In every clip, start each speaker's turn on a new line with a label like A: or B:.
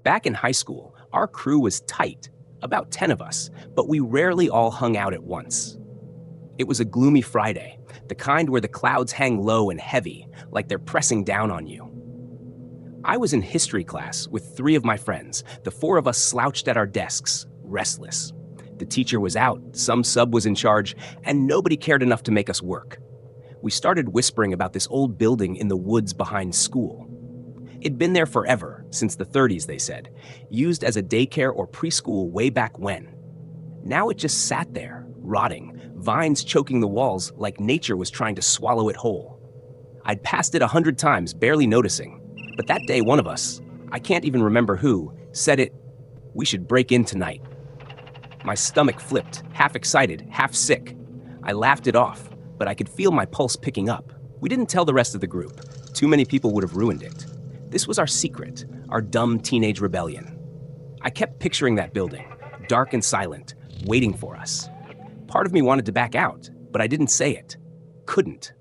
A: Back in high school, our crew was tight, about 10 of us, but we rarely all hung out at once. It was a gloomy Friday, the kind where the clouds hang low and heavy, like they're pressing down on you. I was in history class with 3 of my friends. The 4 of us slouched at our desks, restless. The teacher was out, some sub was in charge, and nobody cared enough to make us work. We started whispering about this old building in the woods behind school. It'd been there forever, since the 30s, they said, used as a daycare or preschool way back when. Now it just sat there, rotting, vines choking the walls like nature was trying to swallow it whole. I'd passed it 100 times, barely noticing. But that day, one of us, I can't even remember who, said we should break in tonight. My stomach flipped, half excited, half sick. I laughed it off, but I could feel my pulse picking up. We didn't tell the rest of the group. Too many people would have ruined it. This was our secret, our dumb teenage rebellion. I kept picturing that building, dark and silent, waiting for us. Part of me wanted to back out, but I didn't say it. Couldn't.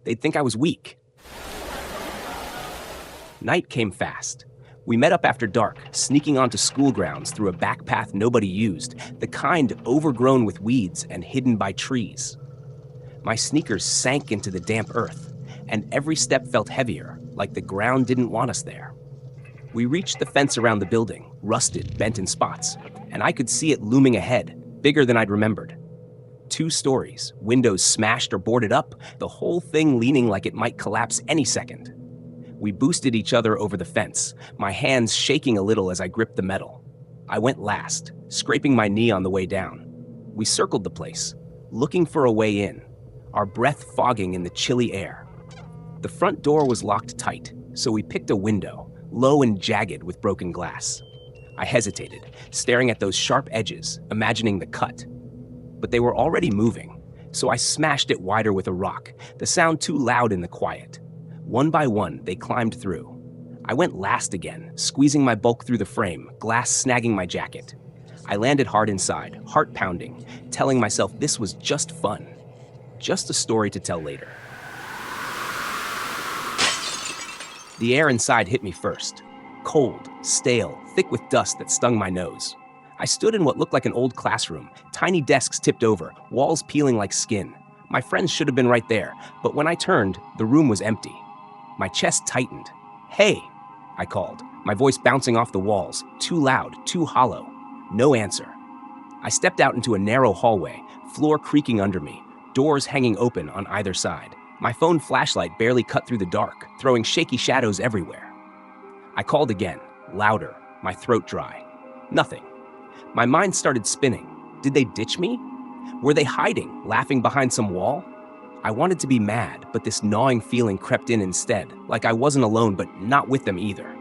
A: They'd think I was weak. Night came fast. We met up after dark, sneaking onto school grounds through a back path nobody used, the kind overgrown with weeds and hidden by trees. My sneakers sank into the damp earth, and every step felt heavier, like the ground didn't want us there. We reached the fence around the building, rusted, bent in spots, and I could see it looming ahead, bigger than I'd remembered. 2 stories, windows smashed or boarded up, the whole thing leaning like it might collapse any second. We boosted each other over the fence, my hands shaking a little as I gripped the metal. I went last, scraping my knee on the way down. We circled the place, looking for a way in, our breath fogging in the chilly air. The front door was locked tight, so we picked a window, low and jagged with broken glass. I hesitated, staring at those sharp edges, imagining the cut. But they were already moving, so I smashed it wider with a rock, the sound too loud in the quiet. One by one, they climbed through. I went last again, squeezing my bulk through the frame, glass snagging my jacket. I landed hard inside, heart pounding, telling myself this was just fun. Just a story to tell later. The air inside hit me first. Cold, stale, thick with dust that stung my nose. I stood in what looked like an old classroom, tiny desks tipped over, walls peeling like skin. My friends should have been right there, but when I turned, the room was empty. My chest tightened. "Hey," I called, my voice bouncing off the walls, too loud, too hollow. No answer. I stepped out into a narrow hallway, floor creaking under me, doors hanging open on either side. My phone flashlight barely cut through the dark, throwing shaky shadows everywhere. I called again, louder, my throat dry. Nothing. My mind started spinning. Did they ditch me? Were they hiding, laughing behind some wall? I wanted to be mad, but this gnawing feeling crept in instead, like I wasn't alone, but not with them either.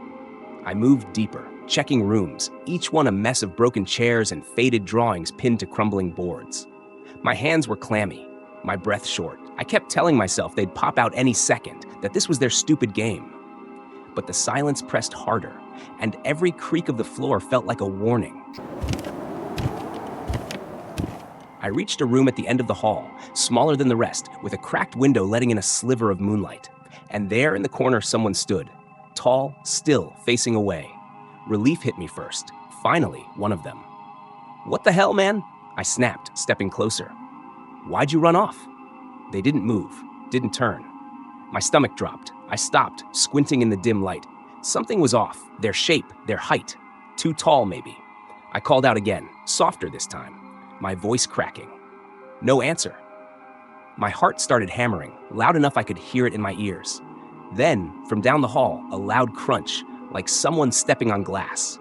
A: I moved deeper, checking rooms, each one a mess of broken chairs and faded drawings pinned to crumbling boards. My hands were clammy, my breath short. I kept telling myself they'd pop out any second, that this was their stupid game. But the silence pressed harder, and every creak of the floor felt like a warning. I reached a room at the end of the hall, smaller than the rest, with a cracked window letting in a sliver of moonlight. And there in the corner someone stood, tall, still, facing away. Relief hit me first. Finally, one of them. "What the hell, man?" I snapped, stepping closer. "Why'd you run off?" They didn't move, didn't turn. My stomach dropped. I stopped, squinting in the dim light. Something was off, their shape, their height. Too tall, maybe. I called out again, softer this time, my voice cracking. No answer. My heart started hammering, loud enough I could hear it in my ears. Then, from down the hall, a loud crunch, like someone stepping on glass.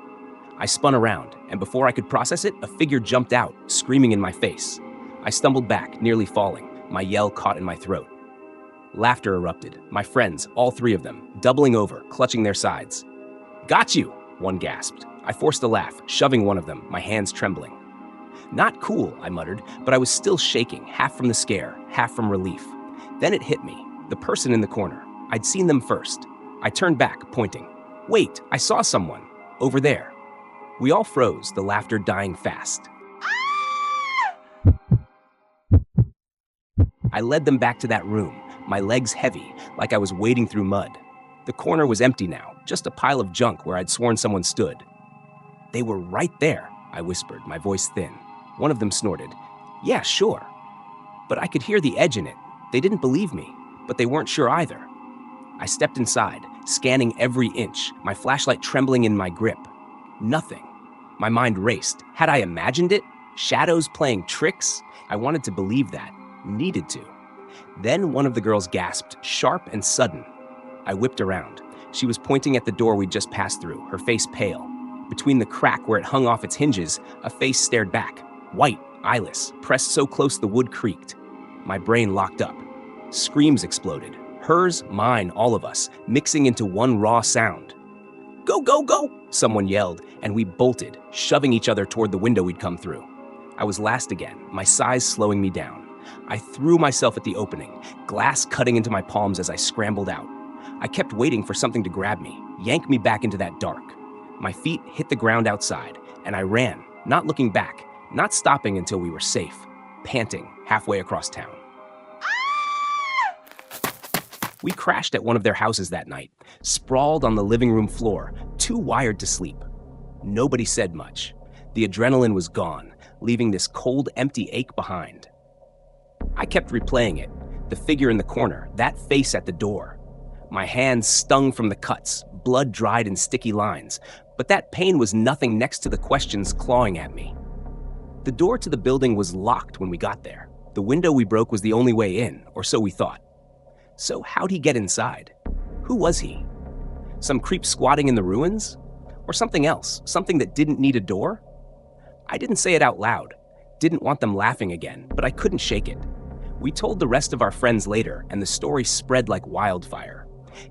A: I spun around, and before I could process it, a figure jumped out, screaming in my face. I stumbled back, nearly falling, my yell caught in my throat. Laughter erupted, my friends, all 3 of them, doubling over, clutching their sides. "Got you!" one gasped. I forced a laugh, shoving one of them, my hands trembling. "Not cool," I muttered, but I was still shaking, half from the scare, half from relief. Then it hit me, the person in the corner. I'd seen them first. I turned back, pointing. "Wait, I saw someone. Over there." We all froze, the laughter dying fast. I led them back to that room, my legs heavy, like I was wading through mud. The corner was empty now, just a pile of junk where I'd sworn someone stood. They were right there, I whispered, my voice thin. One of them snorted. Yeah, sure. But I could hear the edge in it. They didn't believe me, but they weren't sure either. I stepped inside, scanning every inch, my flashlight trembling in my grip. Nothing. My mind raced. Had I imagined it? Shadows playing tricks? I wanted to believe that. Needed to. Then one of the girls gasped, sharp and sudden. I whipped around. She was pointing at the door we'd just passed through, her face pale. Between the crack where it hung off its hinges, a face stared back, white, eyeless, pressed so close the wood creaked. My brain locked up. Screams exploded. Hers, mine, all of us, mixing into one raw sound. Go, go, go, someone yelled, and we bolted, shoving each other toward the window we'd come through. I was last again, my size slowing me down. I threw myself at the opening, glass cutting into my palms as I scrambled out. I kept waiting for something to grab me, yank me back into that dark. My feet hit the ground outside, and I ran, not looking back, not stopping until we were safe, panting halfway across town. We crashed at one of their houses that night, sprawled on the living room floor, too wired to sleep. Nobody said much. The adrenaline was gone, leaving this cold, empty ache behind. I kept replaying it, the figure in the corner, that face at the door. My hands stung from the cuts, blood dried in sticky lines, but that pain was nothing next to the questions clawing at me. The door to the building was locked when we got there. The window we broke was the only way in, or so we thought. So how'd he get inside? Who was he? Some creep squatting in the ruins? Or something else, something that didn't need a door? I didn't say it out loud, didn't want them laughing again, but I couldn't shake it. We told the rest of our friends later, and the story spread like wildfire.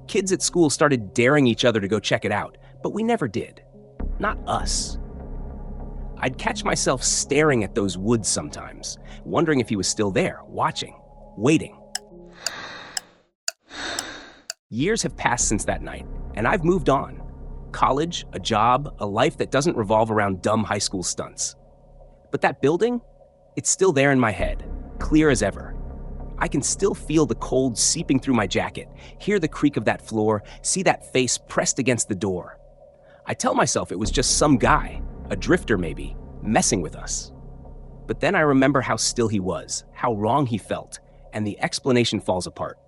A: Kids at school started daring each other to go check it out, but we never did. Not us. I'd catch myself staring at those woods sometimes, wondering if he was still there, watching, waiting. Years have passed since that night, and I've moved on. College, a job, a life that doesn't revolve around dumb high school stunts. But that building? It's still there in my head, clear as ever. I can still feel the cold seeping through my jacket, hear the creak of that floor, see that face pressed against the door. I tell myself it was just some guy, a drifter maybe, messing with us. But then I remember how still he was, how wrong he felt, and the explanation falls apart.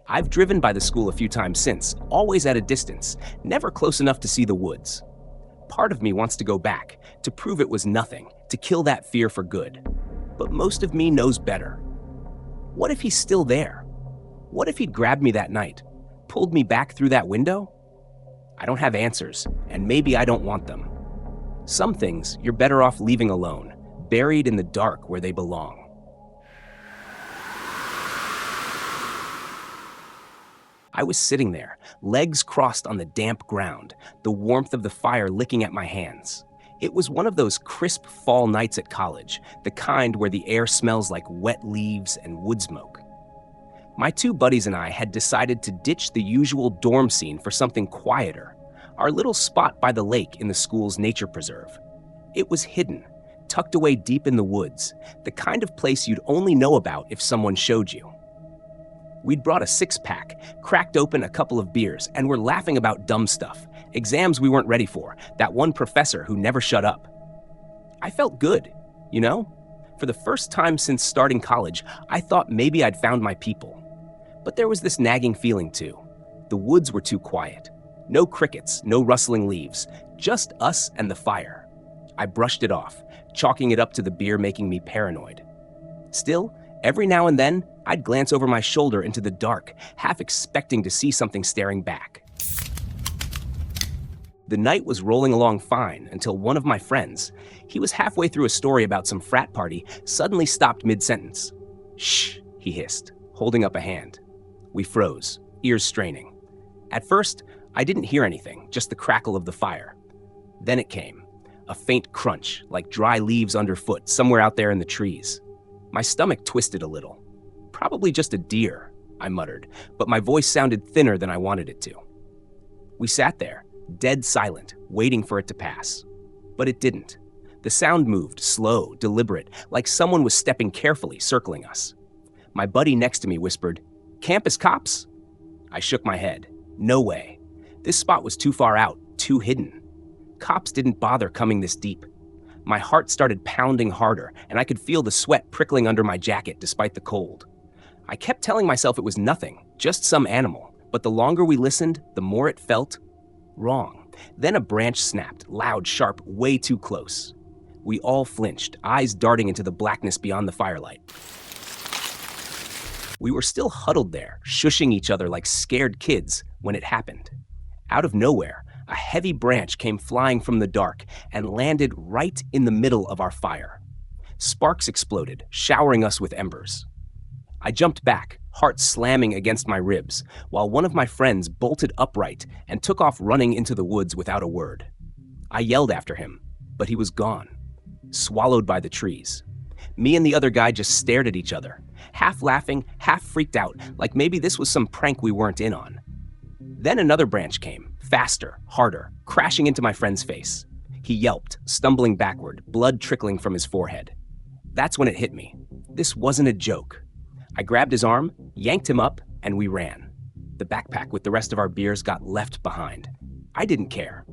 A: I've driven by the school a few times since, always at a distance, never close enough to see the woods. Part of me wants to go back, to prove it was nothing, to kill that fear for good. But most of me knows better. What if he's still there? What if he'd grabbed me that night, pulled me back through that window? I don't have answers, and maybe I don't want them. Some things you're better off leaving alone, buried in the dark where they belong. I was sitting there, legs crossed on the damp ground, the warmth of the fire licking at my hands. It was one of those crisp fall nights at college, the kind where the air smells like wet leaves and wood smoke. My two buddies and I had decided to ditch the usual dorm scene for something quieter, our little spot by the lake in the school's nature preserve. It was hidden, tucked away deep in the woods, the kind of place you'd only know about if someone showed you. We'd brought a six-pack, cracked open a couple of beers, and were laughing about dumb stuff, exams we weren't ready for, that one professor who never shut up. I felt good, you know? For the first time since starting college, I thought maybe I'd found my people. But there was this nagging feeling too. The woods were too quiet. No crickets, no rustling leaves, just us and the fire. I brushed it off, chalking it up to the beer making me paranoid. Still, every now and then, I'd glance over my shoulder into the dark, half expecting to see something staring back. The night was rolling along fine until one of my friends, he was halfway through a story about some frat party, suddenly stopped mid-sentence. Shh, he hissed, holding up a hand. We froze, ears straining. At first, I didn't hear anything, just the crackle of the fire. Then it came, a faint crunch, like dry leaves underfoot, somewhere out there in the trees. My stomach twisted a little. Probably just a deer, I muttered, but my voice sounded thinner than I wanted it to. We sat there, dead silent, waiting for it to pass. But it didn't. The sound moved, slow, deliberate, like someone was stepping carefully, circling us. My buddy next to me whispered, "Campus cops?" I shook my head. No way. This spot was too far out, too hidden. Cops didn't bother coming this deep. My heart started pounding harder, and I could feel the sweat prickling under my jacket despite the cold. I kept telling myself it was nothing, just some animal, but the longer we listened, the more it felt wrong. Then a branch snapped, loud, sharp, way too close. We all flinched, eyes darting into the blackness beyond the firelight. We were still huddled there, shushing each other like scared kids when it happened. Out of nowhere, a heavy branch came flying from the dark and landed right in the middle of our fire. Sparks exploded, showering us with embers. I jumped back, heart slamming against my ribs, while one of my friends bolted upright and took off running into the woods without a word. I yelled after him, but he was gone, swallowed by the trees. Me and the other guy just stared at each other, half laughing, half freaked out, like maybe this was some prank we weren't in on. Then another branch came, faster, harder, crashing into my friend's face. He yelped, stumbling backward, blood trickling from his forehead. That's when it hit me. This wasn't a joke. I grabbed his arm, yanked him up, and we ran. The backpack with the rest of our beers got left behind. I didn't care.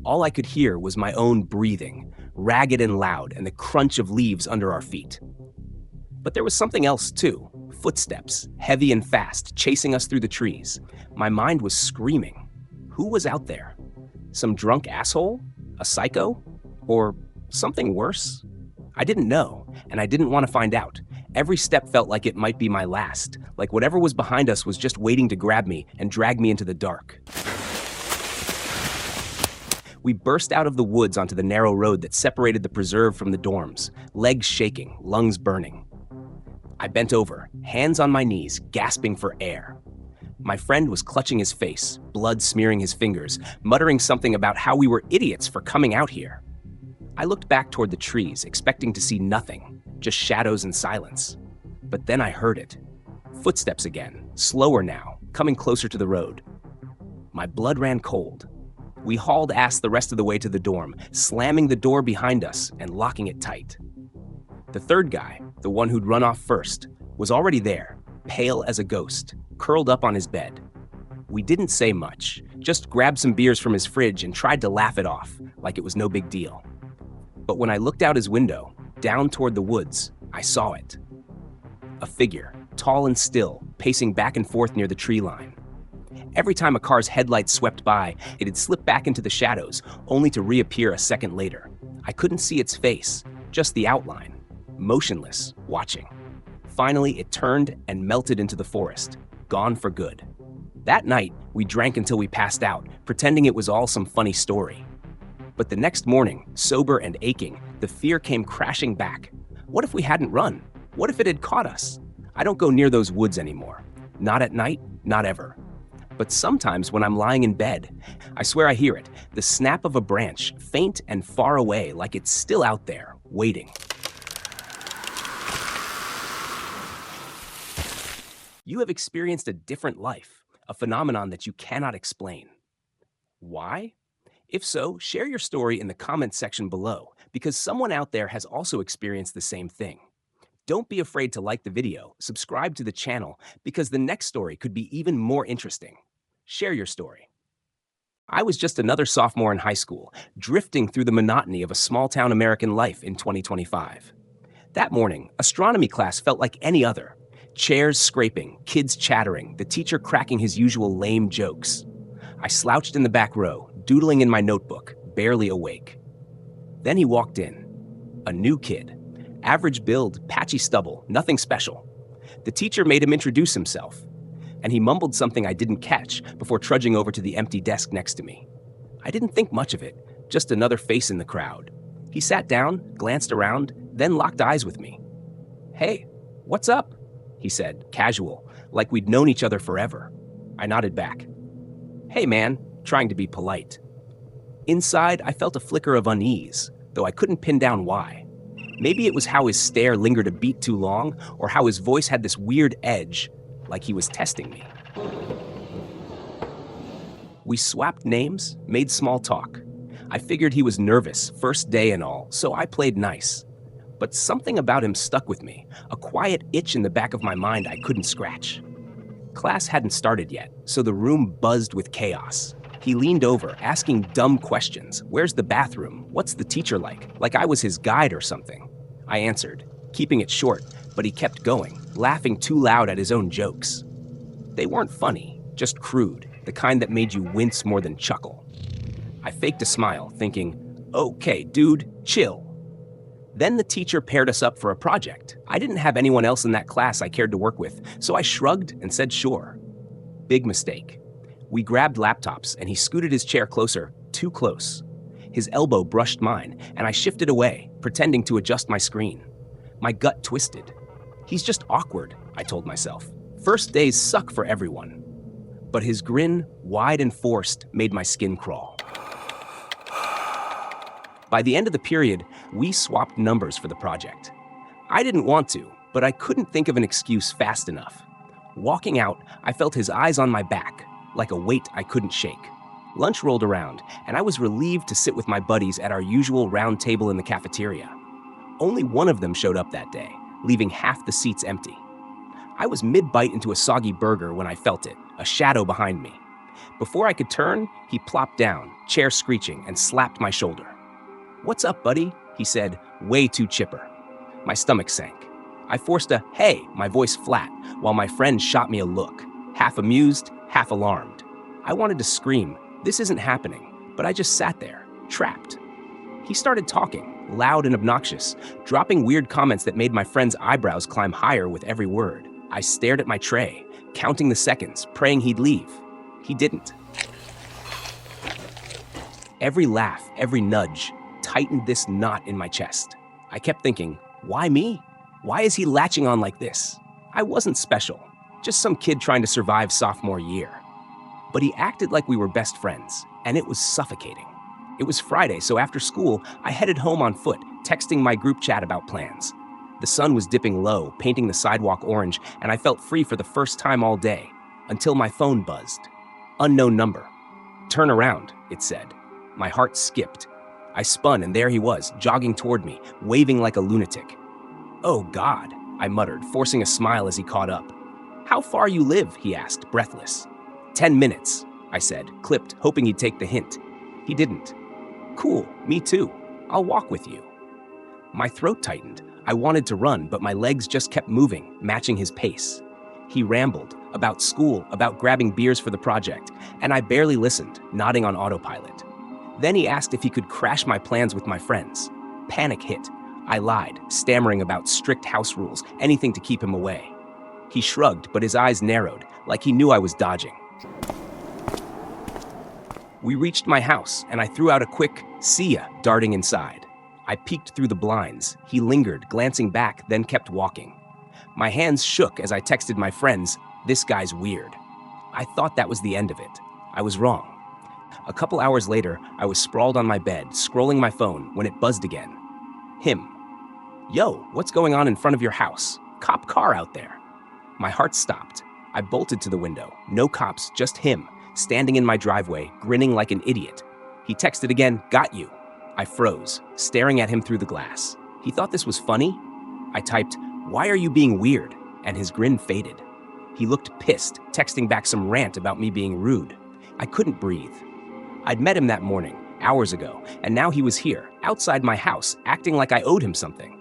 A: All I could hear was my own breathing, ragged and loud, and the crunch of leaves under our feet. But there was something else, too. Footsteps, heavy and fast, chasing us through the trees. My mind was screaming. Who was out there? Some drunk asshole? A psycho? Or something worse? I didn't know, and I didn't want to find out. Every step felt like it might be my last, like whatever was behind us was just waiting to grab me and drag me into the dark. We burst out of the woods onto the narrow road that separated the preserve from the dorms, legs shaking, lungs burning. I bent over, hands on my knees, gasping for air. My friend was clutching his face, blood smearing his fingers, muttering something about how we were idiots for coming out here. I looked back toward the trees, expecting to see nothing, just shadows and silence. But then I heard it. Footsteps again, slower now, coming closer to the road. My blood ran cold. We hauled ass the rest of the way to the dorm, slamming the door behind us and locking it tight. The third guy, the one who'd run off first, was already there, pale as a ghost, curled up on his bed. We didn't say much, just grabbed some beers from his fridge and tried to laugh it off, like it was no big deal. But when I looked out his window, down toward the woods, I saw it. A figure, tall and still, pacing back and forth near the tree line. Every time a car's headlights swept by, it'd slip back into the shadows, only to reappear a second later. I couldn't see its face, just the outline, motionless, watching. Finally, it turned and melted into the forest, gone for good. That night, we drank until we passed out, pretending it was all some funny story. But the next morning, sober and aching, the fear came crashing back. What if we hadn't run? What if it had caught us? I don't go near those woods anymore. Not at night, not ever. But sometimes when I'm lying in bed, I swear I hear it, the snap of a branch, faint and far away, like it's still out there, waiting. You have experienced a different life, a phenomenon that you cannot explain. Why? If so, share your story in the comments section below, because someone out there has also experienced the same thing. Don't be afraid to like the video, subscribe to the channel, because the next story could be even more interesting. Share your story. I was just another sophomore in high school, drifting through the monotony of a small-town American life in 2025. That morning, astronomy class felt like any other. Chairs scraping, kids chattering, the teacher cracking his usual lame jokes. I slouched in the back row, doodling in my notebook, barely awake. Then he walked in. A new kid. Average build, patchy stubble, nothing special. The teacher made him introduce himself, and he mumbled something I didn't catch before trudging over to the empty desk next to me. I didn't think much of it, just another face in the crowd. He sat down, glanced around, then locked eyes with me. "Hey, what's up?" he said, casual, like we'd known each other forever. I nodded back. "Hey man," trying to be polite. Inside, I felt a flicker of unease, though I couldn't pin down why. Maybe it was how his stare lingered a beat too long, or how his voice had this weird edge, like he was testing me. We swapped names, made small talk. I figured he was nervous, first day and all, so I played nice. But something about him stuck with me, a quiet itch in the back of my mind I couldn't scratch. Class hadn't started yet, so the room buzzed with chaos. He leaned over, asking dumb questions. Where's the bathroom? What's the teacher like? Like I was his guide or something. I answered, keeping it short, but he kept going, laughing too loud at his own jokes. They weren't funny, just crude, the kind that made you wince more than chuckle. I faked a smile, thinking, okay, dude, chill. Then the teacher paired us up for a project. I didn't have anyone else in that class I cared to work with, so I shrugged and said sure. Big mistake. We grabbed laptops and he scooted his chair closer, too close. His elbow brushed mine, and I shifted away, pretending to adjust my screen. My gut twisted. He's just awkward, I told myself. First days suck for everyone. But his grin, wide and forced, made my skin crawl. By the end of the period, we swapped numbers for the project. I didn't want to, but I couldn't think of an excuse fast enough. Walking out, I felt his eyes on my back, like a weight I couldn't shake. Lunch rolled around, and I was relieved to sit with my buddies at our usual round table in the cafeteria. Only one of them showed up that day, leaving half the seats empty. I was mid-bite into a soggy burger when I felt it, a shadow behind me. Before I could turn, he plopped down, chair screeching, and slapped my shoulder. "What's up, buddy?" he said, way too chipper. My stomach sank. I forced a "hey," my voice flat, while my friend shot me a look, half amused, half alarmed. I wanted to scream, "This isn't happening," but I just sat there, trapped. He started talking, loud and obnoxious, dropping weird comments that made my friend's eyebrows climb higher with every word. I stared at my tray, counting the seconds, praying he'd leave. He didn't. Every laugh, every nudge, tightened this knot in my chest. I kept thinking, why me? Why is he latching on like this? I wasn't special, just some kid trying to survive sophomore year. But he acted like we were best friends, and it was suffocating. It was Friday, so after school, I headed home on foot, texting my group chat about plans. The sun was dipping low, painting the sidewalk orange, and I felt free for the first time all day, until my phone buzzed. Unknown number. "Turn around," it said. My heart skipped. I spun, and there he was, jogging toward me, waving like a lunatic. "Oh, God," I muttered, forcing a smile as he caught up. "How far you live?" he asked, breathless. 10 minutes, I said, clipped, hoping he'd take the hint. He didn't. "Cool, me too. I'll walk with you." My throat tightened. I wanted to run, but my legs just kept moving, matching his pace. He rambled, about school, about grabbing beers for the project, and I barely listened, nodding on autopilot. Then he asked if he could crash my plans with my friends. Panic hit. I lied, stammering about strict house rules, anything to keep him away. He shrugged, but his eyes narrowed, like he knew I was dodging. We reached my house, and I threw out a quick, "See ya," darting inside. I peeked through the blinds. He lingered, glancing back, then kept walking. My hands shook as I texted my friends, "This guy's weird." I thought that was the end of it. I was wrong. A couple hours later, I was sprawled on my bed, scrolling my phone, when it buzzed again. Him. "Yo, what's going on in front of your house? Cop car out there." My heart stopped. I bolted to the window. No cops, just him, standing in my driveway, grinning like an idiot. He texted again, "Got you." I froze, staring at him through the glass. He thought this was funny? I typed, "Why are you being weird?" And his grin faded. He looked pissed, texting back some rant about me being rude. I couldn't breathe. I'd met him that morning, hours ago, and now he was here, outside my house, acting like I owed him something.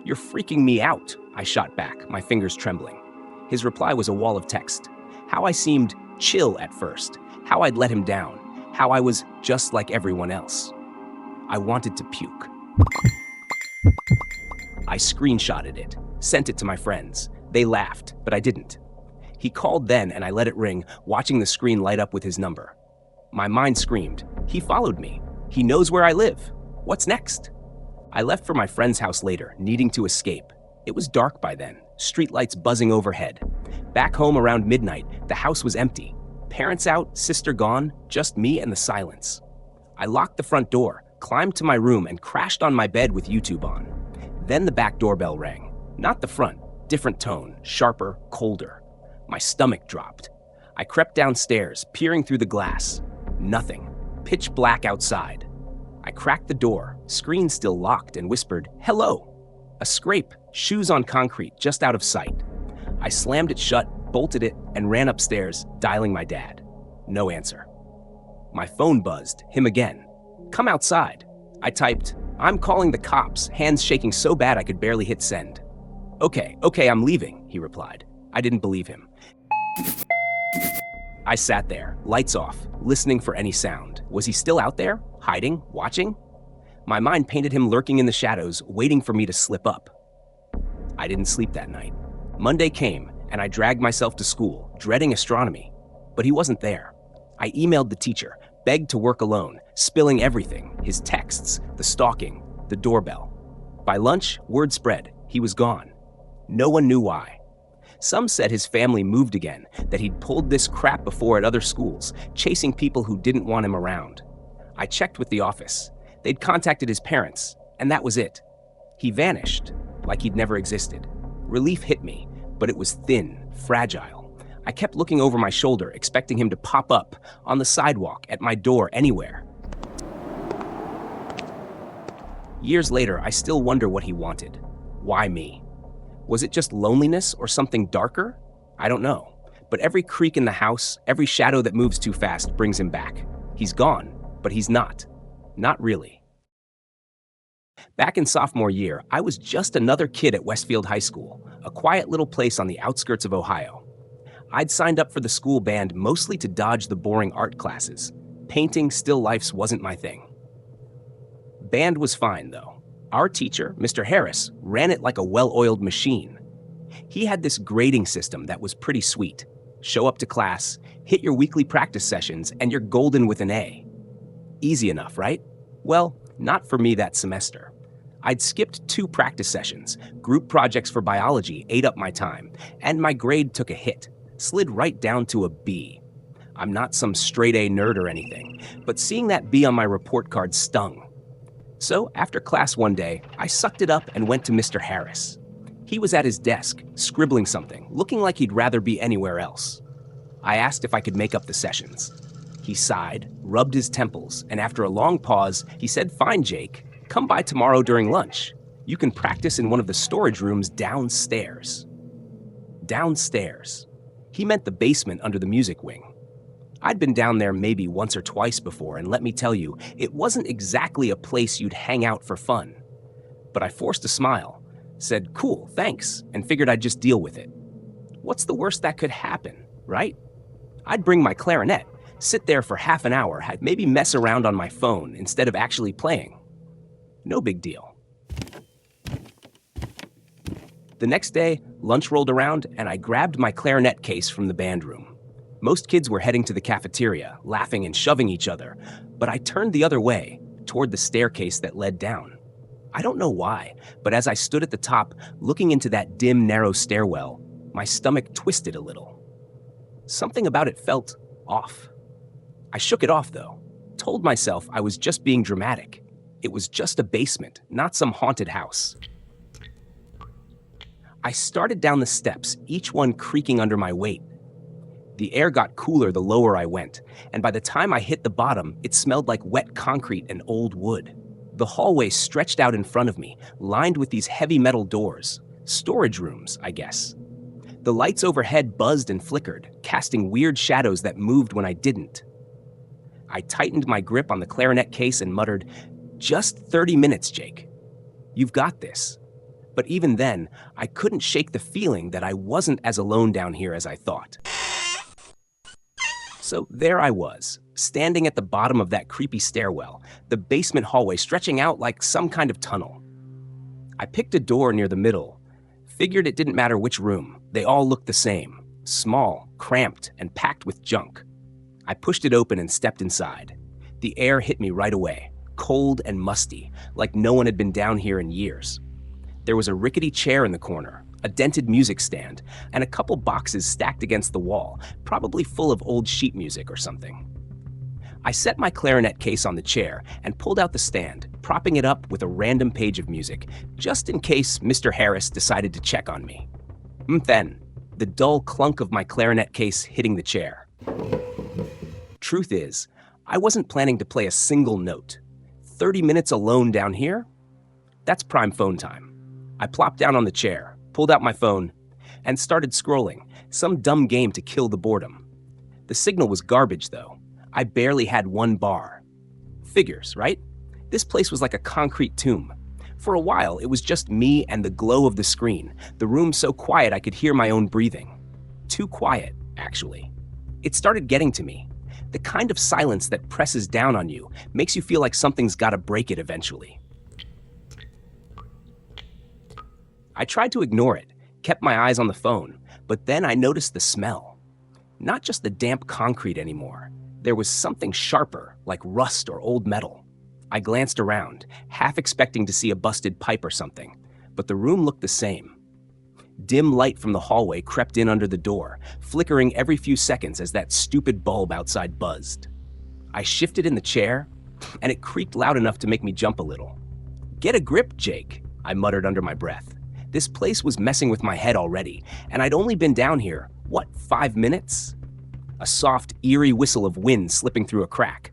A: "You're freaking me out," I shot back, my fingers trembling. His reply was a wall of text. How I seemed chill at first, how I'd let him down, how I was just like everyone else. I wanted to puke. I screenshotted it, sent it to my friends. They laughed, but I didn't. He called then, and I let it ring, watching the screen light up with his number. My mind screamed, he followed me. He knows where I live. What's next? I left for my friend's house later, needing to escape. It was dark by then, streetlights buzzing overhead. Back home around midnight, the house was empty. Parents out, sister gone, just me and the silence. I locked the front door, climbed to my room, and crashed on my bed with YouTube on. Then the back doorbell rang. Not the front, different tone, sharper, colder. My stomach dropped. I crept downstairs, peering through the glass. Nothing. Pitch black outside. I cracked the door, screen still locked, and whispered, "Hello." A scrape, shoes on concrete, just out of sight. I slammed it shut, bolted it, and ran upstairs, dialing my dad. No answer. My phone buzzed, him again. "Come outside." I typed, "I'm calling the cops," hands shaking so bad I could barely hit send. Okay, I'm leaving," he replied. I didn't believe him. I sat there, lights off, listening for any sound. Was he still out there, hiding, watching? My mind painted him lurking in the shadows, waiting for me to slip up. I didn't sleep that night. Monday came, and I dragged myself to school, dreading astronomy. But he wasn't there. I emailed the teacher, begged to work alone, spilling everything, his texts, the stalking, the doorbell. By lunch, word spread, he was gone. No one knew why. Some said his family moved again, that he'd pulled this crap before at other schools, chasing people who didn't want him around. I checked with the office. They'd contacted his parents, and that was it. He vanished, like he'd never existed. Relief hit me, but it was thin, fragile. I kept looking over my shoulder, expecting him to pop up, on the sidewalk, at my door, anywhere. Years later, I still wonder what he wanted. Why me? Was it just loneliness or something darker? I don't know. But every creak in the house, every shadow that moves too fast brings him back. He's gone, but he's not. Not really. Back in sophomore year, I was just another kid at Westfield High School, a quiet little place on the outskirts of Ohio. I'd signed up for the school band mostly to dodge the boring art classes. Painting still lifes wasn't my thing. Band was fine, though. Our teacher, Mr. Harris, ran it like a well-oiled machine. He had this grading system that was pretty sweet. Show up to class, hit your weekly practice sessions, and you're golden with an A. Easy enough, right? Well, not for me that semester. I'd skipped 2 practice sessions, group projects for biology ate up my time, and my grade took a hit, slid right down to a B. I'm not some straight-A nerd or anything, but seeing that B on my report card stung. So, after class one day, I sucked it up and went to Mr. Harris. He was at his desk, scribbling something, looking like he'd rather be anywhere else. I asked if I could make up the sessions. He sighed, rubbed his temples, and after a long pause, he said, "Fine, Jake. Come by tomorrow during lunch. You can practice in one of the storage rooms downstairs." Downstairs. He meant the basement under the music wing. I'd been down there maybe once or twice before, and let me tell you, it wasn't exactly a place you'd hang out for fun. But I forced a smile, said, "Cool, thanks," and figured I'd just deal with it. What's the worst that could happen, right? I'd bring my clarinet, sit there for half an hour, maybe mess around on my phone instead of actually playing. No big deal. The next day, lunch rolled around, and I grabbed my clarinet case from the band room. Most kids were heading to the cafeteria, laughing and shoving each other, but I turned the other way, toward the staircase that led down. I don't know why, but as I stood at the top, looking into that dim, narrow stairwell, my stomach twisted a little. Something about it felt off. I shook it off, though, told myself I was just being dramatic. It was just a basement, not some haunted house. I started down the steps, each one creaking under my weight. The air got cooler the lower I went, and by the time I hit the bottom, it smelled like wet concrete and old wood. The hallway stretched out in front of me, lined with these heavy metal doors. Storage rooms, I guess. The lights overhead buzzed and flickered, casting weird shadows that moved when I didn't. I tightened my grip on the clarinet case and muttered, "Just 30 minutes, Jake. You've got this." But even then, I couldn't shake the feeling that I wasn't as alone down here as I thought. So there I was, standing at the bottom of that creepy stairwell, the basement hallway stretching out like some kind of tunnel. I picked a door near the middle, figured it didn't matter which room, they all looked the same, small, cramped, and packed with junk. I pushed it open and stepped inside. The air hit me right away, cold and musty, like no one had been down here in years. There was a rickety chair in the corner, a dented music stand, and a couple boxes stacked against the wall, probably full of old sheet music or something. I set my clarinet case on the chair and pulled out the stand, propping it up with a random page of music, just in case Mr. Harris decided to check on me. Then, the dull clunk of my clarinet case hitting the chair. Truth is, I wasn't planning to play a single note. 30 minutes alone down here? That's prime phone time. I plopped down on the chair, pulled out my phone, and started scrolling, some dumb game to kill the boredom. The signal was garbage, though. I barely had one bar. Figures, right? This place was like a concrete tomb. For a while, it was just me and the glow of the screen, the room so quiet I could hear my own breathing. Too quiet, actually. It started getting to me. The kind of silence that presses down on you, makes you feel like something's gotta break it eventually. I tried to ignore it, kept my eyes on the phone, but then I noticed the smell. Not just the damp concrete anymore. There was something sharper, like rust or old metal. I glanced around, half expecting to see a busted pipe or something, but the room looked the same. Dim light from the hallway crept in under the door, flickering every few seconds as that stupid bulb outside buzzed. I shifted in the chair, and it creaked loud enough to make me jump a little. "Get a grip, Jake," I muttered under my breath. This place was messing with my head already, and I'd only been down here, 5 minutes? A soft, eerie whistle of wind slipping through a crack.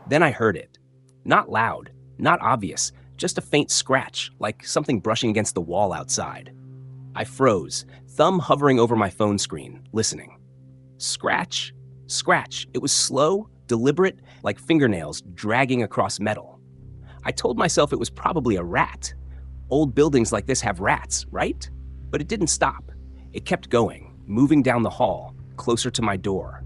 A: Then I heard it. Not loud, not obvious, just a faint scratch, like something brushing against the wall outside. I froze, thumb hovering over my phone screen, listening. Scratch, scratch. It was slow, deliberate, like fingernails dragging across metal. I told myself it was probably a rat. Old buildings like this have rats, right? But it didn't stop. It kept going, moving down the hall, closer to my door.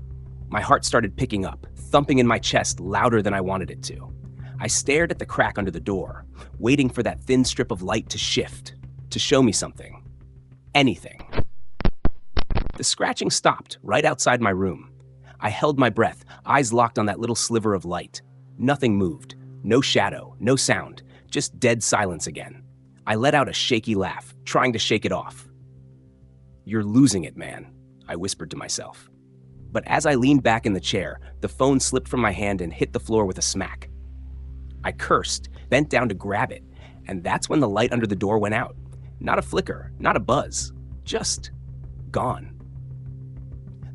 A: My heart started picking up, thumping in my chest louder than I wanted it to. I stared at the crack under the door, waiting for that thin strip of light to shift, to show me something. Anything. The scratching stopped right outside my room. I held my breath, eyes locked on that little sliver of light. Nothing moved. No shadow, no sound, just dead silence again. I let out a shaky laugh, trying to shake it off. "You're losing it, man," I whispered to myself. But as I leaned back in the chair, the phone slipped from my hand and hit the floor with a smack. I cursed, bent down to grab it, and that's when the light under the door went out. Not a flicker, not a buzz, just gone.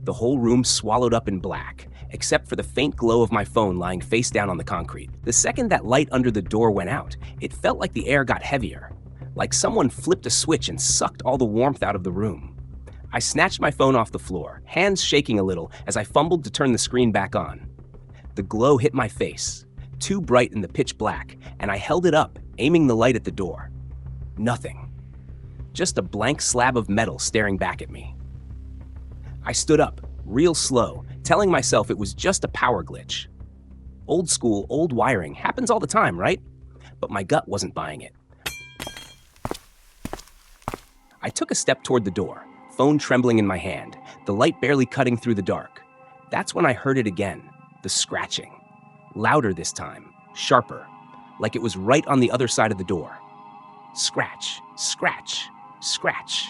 A: The whole room swallowed up in black, except for the faint glow of my phone lying face down on the concrete. The second that light under the door went out, it felt like the air got heavier, like someone flipped a switch and sucked all the warmth out of the room. I snatched my phone off the floor, hands shaking a little as I fumbled to turn the screen back on. The glow hit my face, too bright in the pitch black, and I held it up, aiming the light at the door. Nothing. Just a blank slab of metal staring back at me. I stood up, real slow, telling myself it was just a power glitch. Old school, old wiring happens all the time, right? But my gut wasn't buying it. I took a step toward the door, phone trembling in my hand, the light barely cutting through the dark. That's when I heard it again, the scratching. Louder this time, sharper, like it was right on the other side of the door. Scratch, scratch, scratch.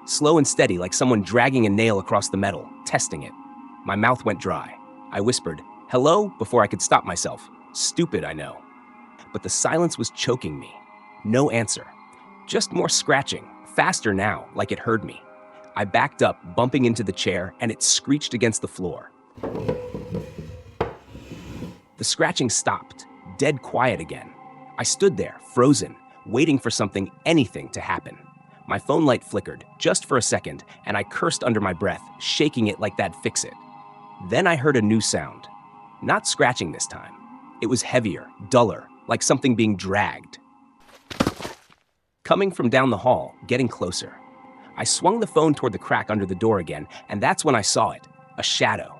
A: Slow and steady, like someone dragging a nail across the metal, testing it. My mouth went dry. I whispered, "Hello?" before I could stop myself. Stupid, I know. But the silence was choking me. No answer. Just more scratching, faster now, like it heard me. I backed up, bumping into the chair, and it screeched against the floor. The scratching stopped, dead quiet again. I stood there, frozen, waiting for something, anything to happen. My phone light flickered, just for a second, and I cursed under my breath, shaking it like that'd fix it. Then I heard a new sound. Not scratching this time. It was heavier, duller, like something being dragged. Coming from down the hall, getting closer. I swung the phone toward the crack under the door again, and that's when I saw it. A shadow.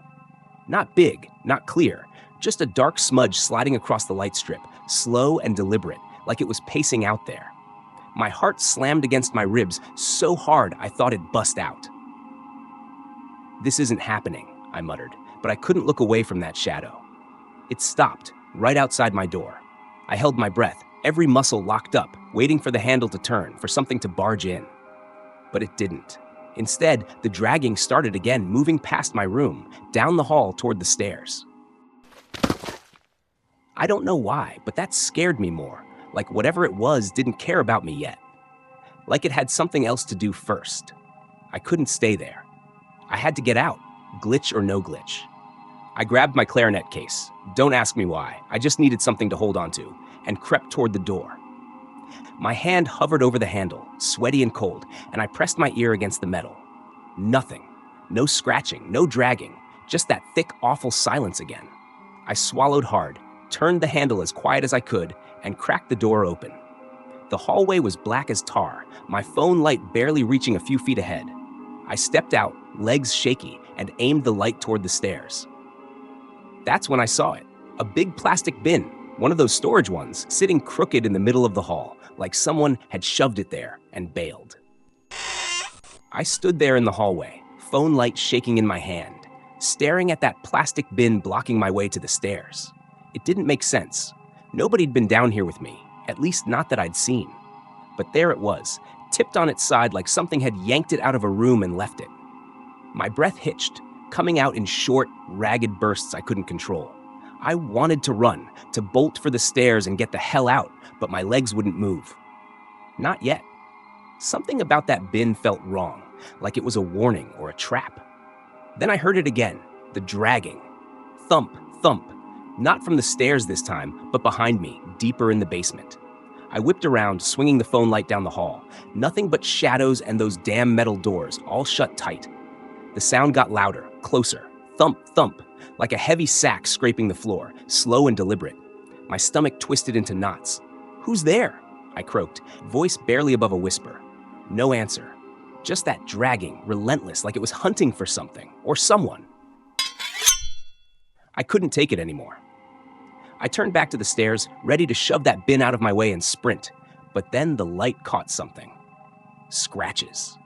A: Not big, not clear, just a dark smudge sliding across the light strip, slow and deliberate, like it was pacing out there. My heart slammed against my ribs so hard I thought it'd bust out. "This isn't happening," I muttered, but I couldn't look away from that shadow. It stopped, right outside my door. I held my breath, every muscle locked up, waiting for the handle to turn, for something to barge in. But it didn't. Instead, the dragging started again, moving past my room, down the hall toward the stairs. I don't know why, but that scared me more, like whatever it was didn't care about me yet. Like it had something else to do first. I couldn't stay there. I had to get out, glitch or no glitch. I grabbed my clarinet case. Don't ask me why, I just needed something to hold onto, and crept toward the door. My hand hovered over the handle, sweaty and cold, and I pressed my ear against the metal. Nothing. No scratching, no dragging, Just that thick, awful silence again. I swallowed hard, turned the handle as quiet as I could, and cracked the door open. The hallway was black as tar, my phone light barely reaching a few feet ahead. I stepped out, legs shaky, and aimed the light toward the stairs. That's when I saw it. A big plastic bin, one of those storage ones, sitting crooked in the middle of the hall, like someone had shoved it there and bailed. I stood there in the hallway, phone light shaking in my hand, staring at that plastic bin blocking my way to the stairs. It didn't make sense. Nobody'd been down here with me, at least not that I'd seen. But there it was, tipped on its side like something had yanked it out of a room and left it. My breath hitched, coming out in short, ragged bursts I couldn't control. I wanted to run, to bolt for the stairs and get the hell out, but my legs wouldn't move. Not yet. Something about that bin felt wrong, like it was a warning or a trap. Then I heard it again, the dragging. Thump, thump. Not from the stairs this time, but behind me, deeper in the basement. I whipped around, swinging the phone light down the hall. Nothing but shadows and those damn metal doors, all shut tight. The sound got louder, closer. Thump, thump, like a heavy sack scraping the floor, slow and deliberate. My stomach twisted into knots. "Who's there?" I croaked, voice barely above a whisper. No answer. Just that dragging, relentless, like it was hunting for something, or someone. I couldn't take it anymore. I turned back to the stairs, ready to shove that bin out of my way and sprint. But then the light caught something. Scratches.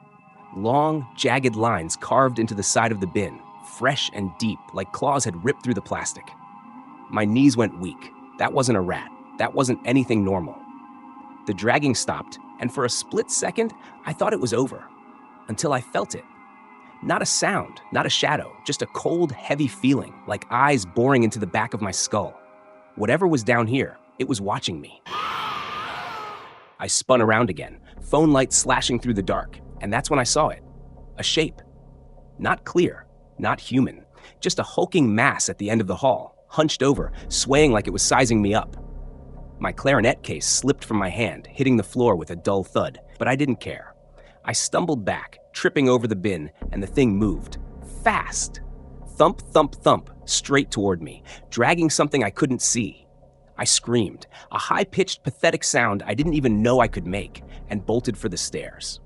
A: Long, jagged lines carved into the side of the bin, fresh and deep, like claws had ripped through the plastic. My knees went weak. That wasn't a rat. That wasn't anything normal. The dragging stopped, and for a split second, I thought it was over. Until I felt it. Not a sound, not a shadow, just a cold, heavy feeling, like eyes boring into the back of my skull. Whatever was down here, it was watching me. I spun around again, phone light slashing through the dark, and that's when I saw it. A shape. Not clear, not human, just a hulking mass at the end of the hall, hunched over, swaying like it was sizing me up. My clarinet case slipped from my hand, hitting the floor with a dull thud, but I didn't care. I stumbled back, tripping over the bin, and the thing moved. Fast. Thump, thump, thump, straight toward me, dragging something I couldn't see. I screamed, a high-pitched, pathetic sound I didn't even know I could make, and bolted for the stairs.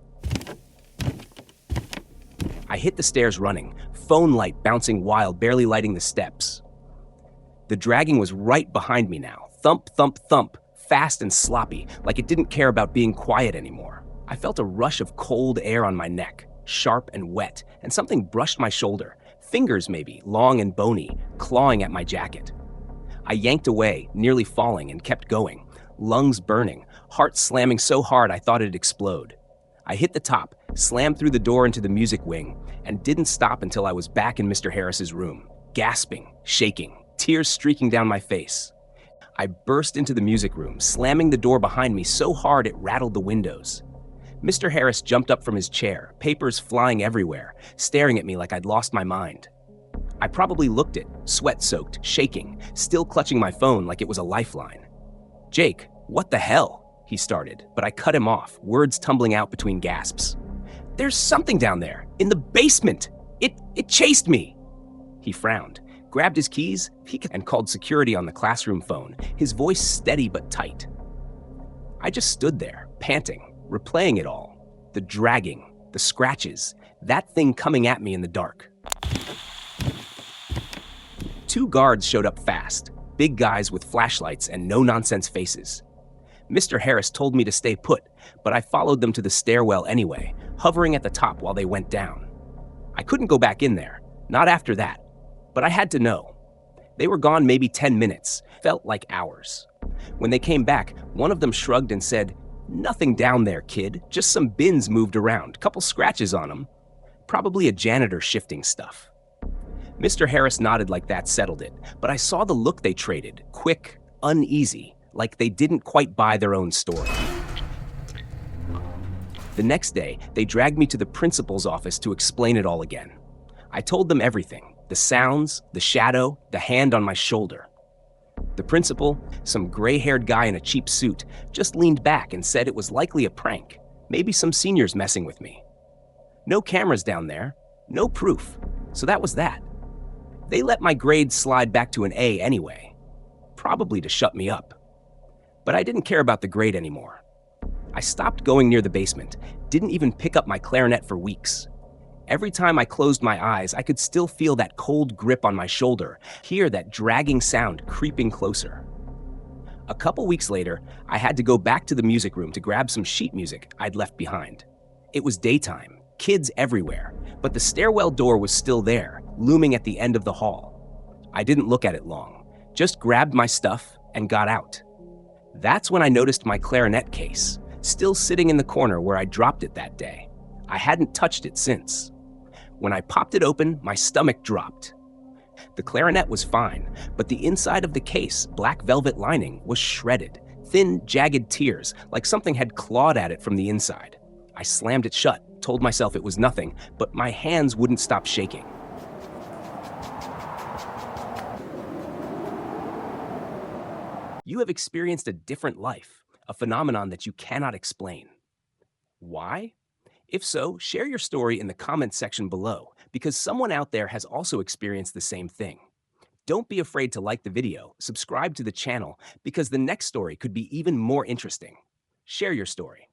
A: I hit the stairs running, phone light bouncing wild, barely lighting the steps. The dragging was right behind me now, thump, thump, thump, fast and sloppy, like it didn't care about being quiet anymore. I felt a rush of cold air on my neck, sharp and wet, and something brushed my shoulder, fingers maybe, long and bony, clawing at my jacket. I yanked away, nearly falling, and kept going, lungs burning, heart slamming so hard I thought it'd explode. I hit the top, slammed through the door into the music wing, and didn't stop until I was back in Mr. Harris's room, gasping, shaking, tears streaking down my face. I burst into the music room, slamming the door behind me so hard it rattled the windows. Mr. Harris jumped up from his chair, papers flying everywhere, staring at me like I'd lost my mind. I probably looked it, sweat-soaked, shaking, still clutching my phone like it was a lifeline. "Jake, what the hell?" he started, but I cut him off, words tumbling out between gasps. "There's something down there, in the basement! It chased me!" He frowned, grabbed his keys, and called security on the classroom phone, his voice steady but tight. I just stood there, panting, replaying it all. The dragging, the scratches, that thing coming at me in the dark. 2 guards showed up fast, big guys with flashlights and no-nonsense faces. Mr. Harris told me to stay put, but I followed them to the stairwell anyway, hovering at the top while they went down. I couldn't go back in there, not after that, but I had to know. They were gone maybe 10 minutes, felt like hours. When they came back, one of them shrugged and said, "Nothing down there, kid, just some bins moved around, couple scratches on them. Probably a janitor shifting stuff." Mr. Harris nodded like that settled it, but I saw the look they traded, quick, uneasy, like they didn't quite buy their own story. The next day, they dragged me to the principal's office to explain it all again. I told them everything, the sounds, the shadow, the hand on my shoulder. The principal, some gray-haired guy in a cheap suit, just leaned back and said it was likely a prank, maybe some seniors messing with me. No cameras down there, no proof, so that was that. They let my grades slide back to an A anyway, probably to shut me up. But I didn't care about the grade anymore. I stopped going near the basement, didn't even pick up my clarinet for weeks. Every time I closed my eyes, I could still feel that cold grip on my shoulder, hear that dragging sound creeping closer. A couple weeks later, I had to go back to the music room to grab some sheet music I'd left behind. It was daytime, kids everywhere, but the stairwell door was still there, looming at the end of the hall. I didn't look at it long, just grabbed my stuff and got out. That's when I noticed my clarinet case, still sitting in the corner where I dropped it that day. I hadn't touched it since. When I popped it open, my stomach dropped. The clarinet was fine, but the inside of the case, black velvet lining, was shredded, thin, jagged tears, like something had clawed at it from the inside. I slammed it shut, told myself it was nothing, but my hands wouldn't stop shaking. You have experienced a different life, a phenomenon that you cannot explain. Why? If so, share your story in the comments section below, because someone out there has also experienced the same thing. Don't be afraid to like the video, subscribe to the channel, because the next story could be even more interesting. Share your story.